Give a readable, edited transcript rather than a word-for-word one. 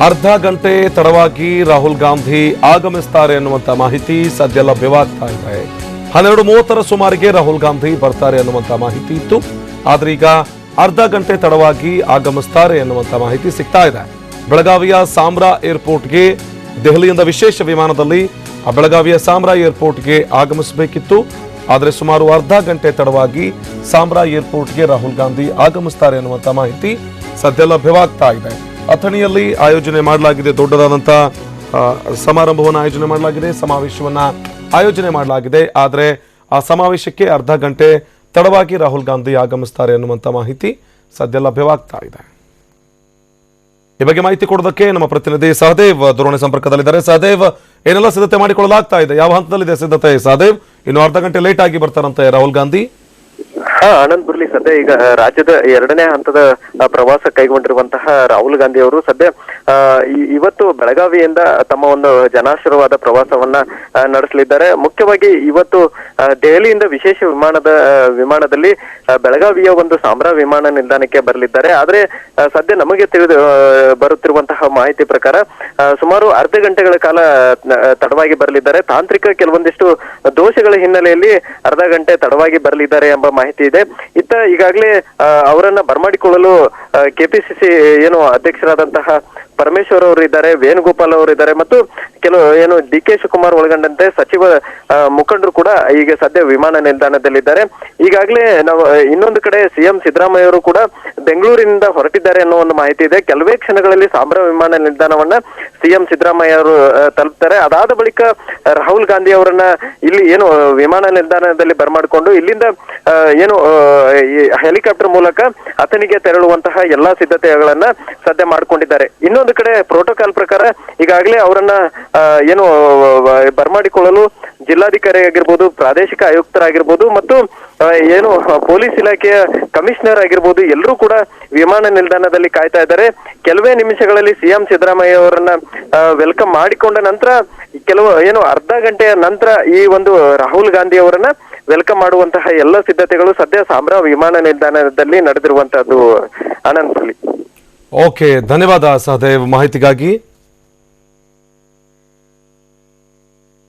ಅರ್ಧ ಗಂಟೆ ತಡವಾಗಿ ರಾಹುಲ್ ಗಾಂಧಿ ಆಗಮಿಸ್ತಾರೆ ಅನ್ನುವಂತ ಮಾಹಿತಿ ಸದ್ಯ ಲಭ್ಯವಾಗ್ತಾ ಇದೆ. 12:30 ಸುಮಾರಿಗೆ ರಾಹುಲ್ ಗಾಂಧಿ ಬರ್ತಾರೆ ಅನ್ನುವಂತ ಮಾಹಿತಿ ಇತ್ತು. ಆದ್ರೆ ಈಗ ಅರ್ಧ ಗಂಟೆ ತಡವಾಗಿ ಆಗಮಿಸ್ತಾರೆ ಅನ್ನುವಂತ ಮಾಹಿತಿ ಸಿಗ್ತಾ ಇದೆ. ಬೆಳಗಾವಿಯ ಸಾಮ್ರಾ ಏರ್ಪೋರ್ಟ್ಗೆ ದೆಹಲಿಯಿಂದ ವಿಶೇಷ ವಿಮಾನದಲ್ಲಿ ಬೆಳಗಾವಿಯ ಸಾಮ್ರಾ ಏರ್ಪೋರ್ಟ್ಗೆ ಆಗಮಿಸಬೇಕಿತ್ತು. ಆದರೆ ಸುಮಾರು ಅರ್ಧ ಗಂಟೆ ತಡವಾಗಿ ಸಾಮ್ರಾ ಏರ್ಪೋರ್ಟ್ಗೆ ರಾಹುಲ್ ಗಾಂಧಿ ಆಗಮಿಸ್ತಾರೆ ಅನ್ನುವಂತ ಮಾಹಿತಿ ಸದ್ಯ ಲಭ್ಯವಾಗ್ತಾ ಇದೆ. ಅಥಣಿಯಲ್ಲಿ ಆಯೋಜನೆ ಮಾಡಲಾಗಿದೆ, ದೊಡ್ಡದಾದಂತಹ ಸಮಾರಂಭವನ್ನು ಆಯೋಜನೆ ಮಾಡಲಾಗಿದೆ, ಸಮಾವೇಶವನ್ನ ಆಯೋಜನೆ ಮಾಡಲಾಗಿದೆ. ಆದರೆ ಆ ಸಮಾವೇಶಕ್ಕೆ ಅರ್ಧ ಗಂಟೆ ತಡವಾಗಿ ರಾಹುಲ್ ಗಾಂಧಿ ಆಗಮಿಸ್ತಾರೆ ಅನ್ನುವಂತ ಮಾಹಿತಿ ಸದ್ಯ ಲಭ್ಯವಾಗ್ತಾ ಇದೆ. ಈ ಬಗ್ಗೆ ಮಾಹಿತಿ ಕೊಡೋದಕ್ಕೆ ನಮ್ಮ ಪ್ರತಿನಿಧಿ ಸಹದೇವ್ ದೂರವಾಣಿ ಸಂಪರ್ಕದಲ್ಲಿದ್ದಾರೆ. ಸಹದೇವ್, ಏನೆಲ್ಲ ಸಿದ್ಧತೆ ಮಾಡಿಕೊಳ್ಳಲಾಗ್ತಾ ಇದೆ? ಯಾವ ಹಂತದಲ್ಲಿದೆ ಸಿದ್ಧತೆ ಸಹದೇವ್? ಇನ್ನು ಅರ್ಧ ಗಂಟೆ ಲೇಟ್ ಆಗಿ ಬರ್ತಾರಂತೆ ರಾಹುಲ್ ಗಾಂಧಿ. ಆನಂದ್ ಮುರಳಿ, ಸದ್ಯ ಈಗ ರಾಜ್ಯದ 2ನೇ ಹಂತದ ಪ್ರವಾಸ ಕೈಗೊಂಡಿರುವಂತಹ ರಾಹುಲ್ ಗಾಂಧಿ ಅವರು ಸದ್ಯ ಇವತ್ತು ಬೆಳಗಾವಿಯಿಂದ ತಮ್ಮ ಒಂದು ಜನಾಶೀರ್ವಾದ ಪ್ರವಾಸವನ್ನ ನಡೆಸಲಿದ್ದಾರೆ. ಮುಖ್ಯವಾಗಿ ಇವತ್ತು ದೆಹಲಿಯಿಂದ ವಿಶೇಷ ವಿಮಾನದಲ್ಲಿ ಬೆಳಗಾವಿಯ ಒಂದು ಸಾಮ್ರಾ ವಿಮಾನ ನಿಲ್ದಾಣಕ್ಕೆ ಬರಲಿದ್ದಾರೆ. ಆದ್ರೆ ಸದ್ಯ ನಮಗೆ ತಿಳಿದು ಬರುತ್ತಿರುವಂತಹ ಮಾಹಿತಿ ಪ್ರಕಾರ ಸುಮಾರು ಅರ್ಧ ಗಂಟೆಗಳ ಕಾಲ ತಡವಾಗಿ ಬರಲಿದ್ದಾರೆ. ತಾಂತ್ರಿಕ ಕೆಲವೊಂದಿಷ್ಟು ದೋಷಗಳ ಹಿನ್ನೆಲೆಯಲ್ಲಿ ಅರ್ಧ ಗಂಟೆ ತಡವಾಗಿ ಬರಲಿದ್ದಾರೆ ಎಂಬ ಮಾಹಿತಿ ಇದೆ. ಇತ್ತ ಈಗಾಗಲೇ ಅವರನ್ನ ಬರಮಾಡಿಕೊಳ್ಳಲು ಕೆಪಿಸಿಸಿ ಅಧ್ಯಕ್ಷರಾದಂತಹ ಪರಮೇಶ್ವರ್ ಅವರು ಇದ್ದಾರೆ, ವೇಣುಗೋಪಾಲ್ ಅವರು ಇದ್ದಾರೆ, ಮತ್ತು ಕೆಲವು ಡಿ ಕೆ ಶಿವಕುಮಾರ್ ಒಳಗೊಂಡಂತೆ ಸಚಿವ ಮುಖಂಡರು ಕೂಡ ಈಗ ಸದ್ಯ ವಿಮಾನ ನಿಲ್ದಾಣದಲ್ಲಿದ್ದಾರೆ. ಈಗಾಗಲೇ ನಾವು ಇನ್ನೊಂದು ಕಡೆ ಸಿಎಂ ಸಿದ್ದರಾಮಯ್ಯ ಅವರು ಕೂಡ ಬೆಂಗಳೂರಿನಿಂದ ಹೊರಟಿದ್ದಾರೆ ಅನ್ನೋ ಒಂದು ಮಾಹಿತಿ ಇದೆ. ಕೆಲವೇ ಕ್ಷಣಗಳಲ್ಲಿ ಸಾಮ್ರಾ ವಿಮಾನ ನಿಲ್ದಾಣವನ್ನ ಸಿಎಂ ಸಿದ್ದರಾಮಯ್ಯ ಅವರು ತಲುಪ್ತಾರೆ. ಅದಾದ ಬಳಿಕ ರಾಹುಲ್ ಗಾಂಧಿ ಅವರನ್ನ ಇಲ್ಲಿ ವಿಮಾನ ನಿಲ್ದಾಣದಲ್ಲಿ ಬರಮಾಡಿಕೊಂಡು ಇಲ್ಲಿಂದ ಹೆಲಿಕಾಪ್ಟರ್ ಮೂಲಕ ಅಥಣಿಗೆ ತೆರಳುವಂತಹ ಎಲ್ಲಾ ಸಿದ್ಧತೆಗಳನ್ನ ಸದ್ಯ ಮಾಡಿಕೊಂಡಿದ್ದಾರೆ. ಇನ್ನೊಂದು ಕಡೆ ಪ್ರೋಟೋಕಾಲ್ ಪ್ರಕಾರ ಈಗಾಗಲೇ ಅವರನ್ನ ಬರಮಾಡಿಕೊಳ್ಳಲು ಜಿಲ್ಲಾಧಿಕಾರಿ ಆಗಿರ್ಬೋದು, ಪ್ರಾದೇಶಿಕ ಆಯುಕ್ತರಾಗಿರ್ಬೋದು, ಮತ್ತು ಪೊಲೀಸ್ ಇಲಾಖೆಯ ಕಮಿಷನರ್ ಆಗಿರ್ಬೋದು, ಎಲ್ಲರೂ ಕೂಡ ವಿಮಾನ ನಿಲ್ದಾಣದಲ್ಲಿ ಕಾಯ್ತಾ ಇದ್ದಾರೆ. ಕೆಲವೇ ನಿಮಿಷಗಳಲ್ಲಿ ಸಿಎಂ ಸಿದ್ದರಾಮಯ್ಯ ಅವರನ್ನ ವೆಲ್ಕಮ್ ಮಾಡಿಕೊಂಡ ನಂತರ ಅರ್ಧ ಗಂಟೆಯ ನಂತರ ಈ ಒಂದು ರಾಹುಲ್ ಗಾಂಧಿ ಅವರನ್ನ ವೆಲ್ಕಮ್ ಮಾಡುವಂತಹ ಎಲ್ಲ ಸಿದ್ಧತೆಗಳು ಸದ್ಯ ಸಾಮ್ರಾ ವಿಮಾನ ನಿಲ್ದಾಣದಲ್ಲಿ ನಡೆದಿರುವಂತಹದ್ದು. ಆನಂದ್. ಓಕೆ, ಧನ್ಯವಾದ ಸಹದೇವ್ ಮಾಹಿತಿಗಾಗಿ.